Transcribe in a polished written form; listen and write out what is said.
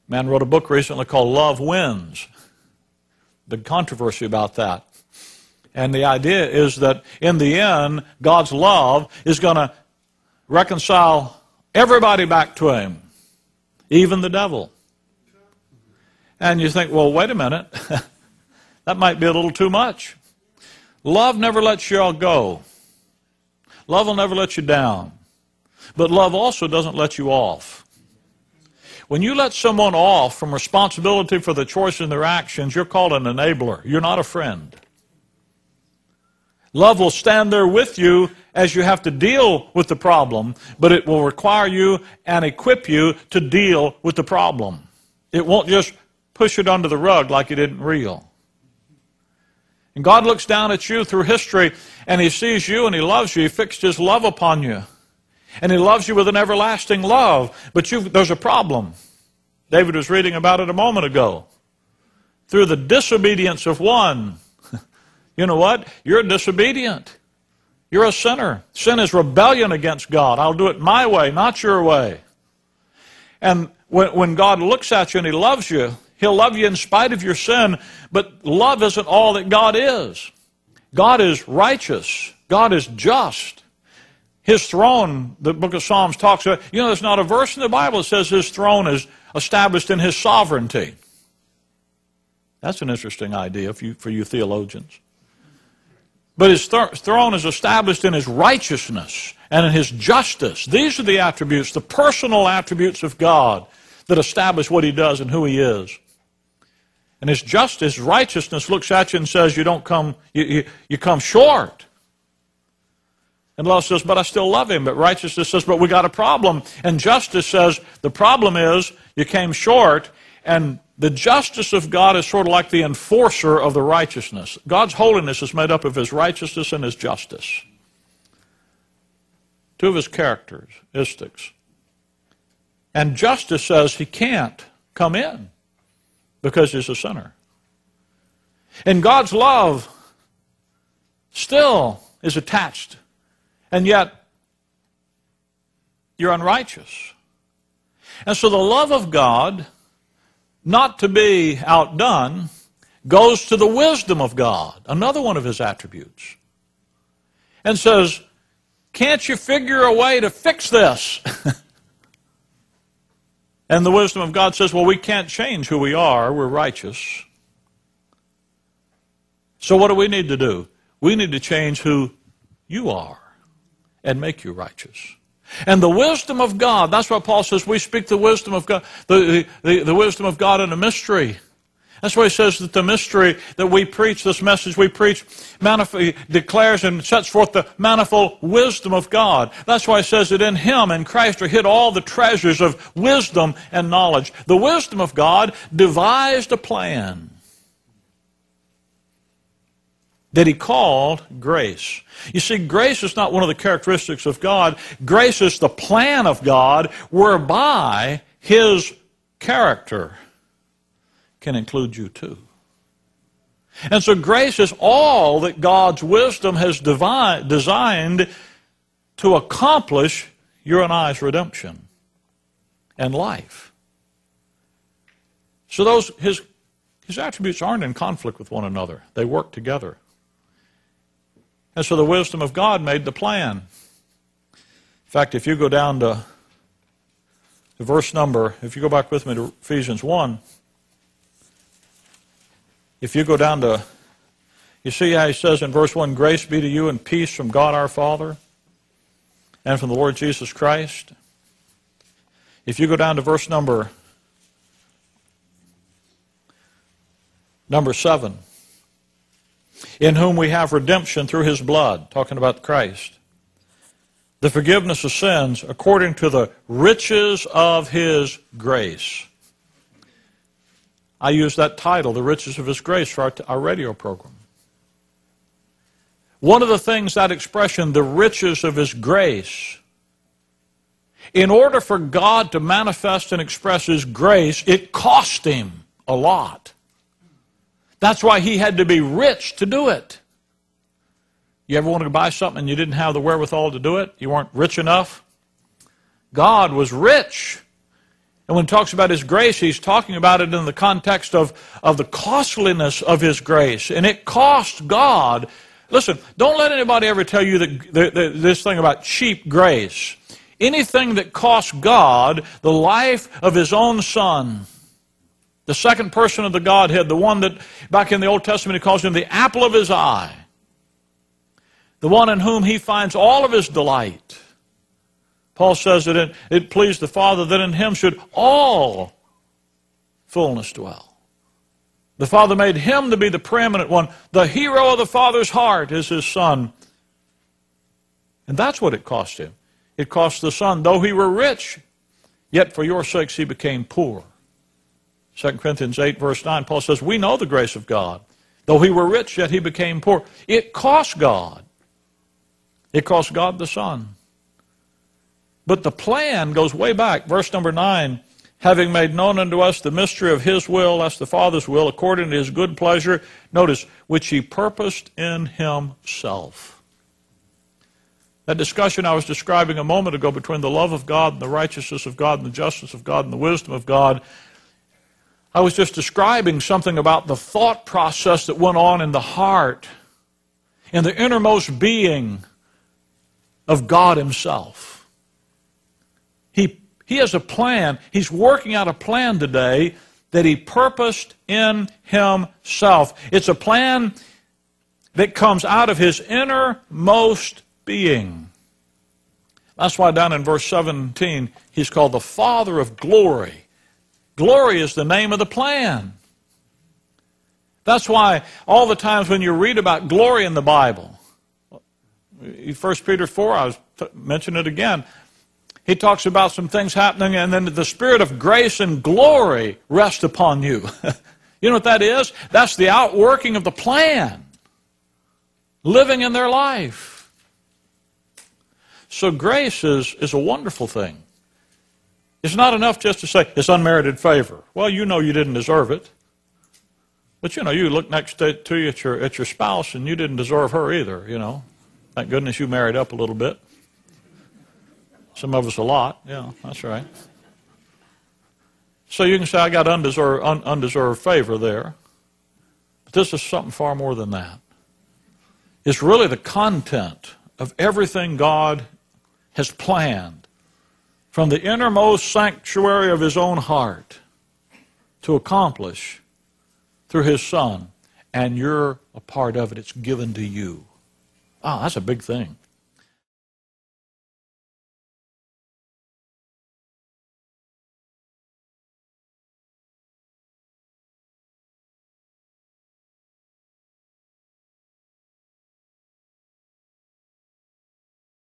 A man wrote a book recently called Love Wins. Big controversy about that. And the idea is that in the end, God's love is going to reconcile everybody back to Him, even the devil. And you think, well, wait a minute. That might be a little too much. Love never lets you all go. Love will never let you down. But love also doesn't let you off. When you let someone off from responsibility for the choices in their actions, you're called an enabler. You're not a friend. Love will stand there with you as you have to deal with the problem, but it will require you and equip you to deal with the problem. It won't just push it under the rug like it isn't real. And God looks down at you through history, and He sees you and He loves you. He fixed His love upon you. And He loves you with an everlasting love. But there's a problem. David was reading about it a moment ago. Through the disobedience of one. You know what? You're disobedient. You're a sinner. Sin is rebellion against God. I'll do it my way, not your way. And when God looks at you and He loves you, He'll love you in spite of your sin, but love isn't all that God is. God is righteous. God is just. His throne, the book of Psalms talks about, there's not a verse in the Bible that says His throne is established in His sovereignty. That's an interesting idea for you theologians. But His throne is established in His righteousness and in His justice. These are the attributes, the personal attributes of God that establish what He does and who He is. And His justice, His righteousness looks at you and says, you come short. And love says, but I still love Him. But righteousness says, but we got a problem. And justice says, the problem is you came short. And the justice of God is sort of like the enforcer of the righteousness. God's holiness is made up of His righteousness and His justice. Two of His characteristics. And justice says He can't come in because He's a sinner. And God's love still is attached. And yet, you're unrighteous. And so the love of God, not to be outdone, goes to the wisdom of God, another one of His attributes, and says, can't you figure a way to fix this? And the wisdom of God says, well, we can't change who we are. We're righteous. So what do we need to do? We need to change who you are and make you righteous. And the wisdom of God, that's why Paul says we speak the wisdom of God, the wisdom of God in a mystery. That's why he says that the mystery that we preach, this message we preach, declares and sets forth the manifold wisdom of God. That's why he says that in Him, in Christ, are hid all the treasures of wisdom and knowledge. The wisdom of God devised a plan that He called grace. You see, grace is not one of the characteristics of God. Grace is the plan of God whereby His character can include you too. And so grace is all that God's wisdom has designed to accomplish your and I's redemption and life. So His attributes aren't in conflict with one another. They work together. And so the wisdom of God made the plan. In fact, if you go down to the verse number, if you go back with me to Ephesians 1, if you go down to, you see how he says in verse 1, grace be to you and peace from God our Father and from the Lord Jesus Christ. If you go down to verse number 7, in whom we have redemption through His blood, talking about Christ, the forgiveness of sins according to the riches of His grace. I use that title, the riches of His grace, for our radio program. One of the things, that expression, the riches of His grace, in order for God to manifest and express His grace, it cost Him a lot. That's why He had to be rich to do it. You ever wanted to buy something and you didn't have the wherewithal to do it? You weren't rich enough? God was rich. And when he talks about His grace, he's talking about it in the context of the costliness of His grace. And it cost God. Listen, don't let anybody ever tell you that this thing about cheap grace. Anything that cost God the life of His own Son, the second person of the Godhead, the one that back in the Old Testament He calls Him the apple of His eye, the one in whom He finds all of His delight. Paul says that it pleased the Father that in Him should all fullness dwell. The Father made Him to be the preeminent one. The hero of the Father's heart is His Son. And that's what it cost Him. It cost the Son, though He were rich, yet for your sakes He became poor. 2 Corinthians 8, verse 9, Paul says, we know the grace of God. Though He were rich, yet He became poor. It cost God. It cost God the Son. But the plan goes way back. Verse number 9, having made known unto us the mystery of His will, that's the Father's will, according to His good pleasure, notice, which He purposed in Himself. That discussion I was describing a moment ago between the love of God and the righteousness of God and the justice of God and the wisdom of God, I was just describing something about the thought process that went on in the heart, in the innermost being of God Himself. He has a plan. He's working out a plan today that He purposed in Himself. It's a plan that comes out of His innermost being. That's why down in verse 17, He's called the Father of glory. Glory is the name of the plan. That's why all the times when you read about glory in the Bible, 1 Peter 4, I was mentioning it again, he talks about some things happening, and then the Spirit of grace and glory rest upon you. You know what that is? That's the outworking of the plan, living in their life. So grace is a wonderful thing. It's not enough just to say, it's unmerited favor. Well, you know you didn't deserve it. But you know, you look next to you at your spouse, and you didn't deserve her either, you know. Thank goodness you married up a little bit. Some of us a lot. Yeah, that's right. So you can say, I got undeserved favor there. But this is something far more than that. It's really the content of everything God has planned from the innermost sanctuary of His own heart to accomplish through His Son. And you're a part of it. It's given to you. Oh, that's a big thing.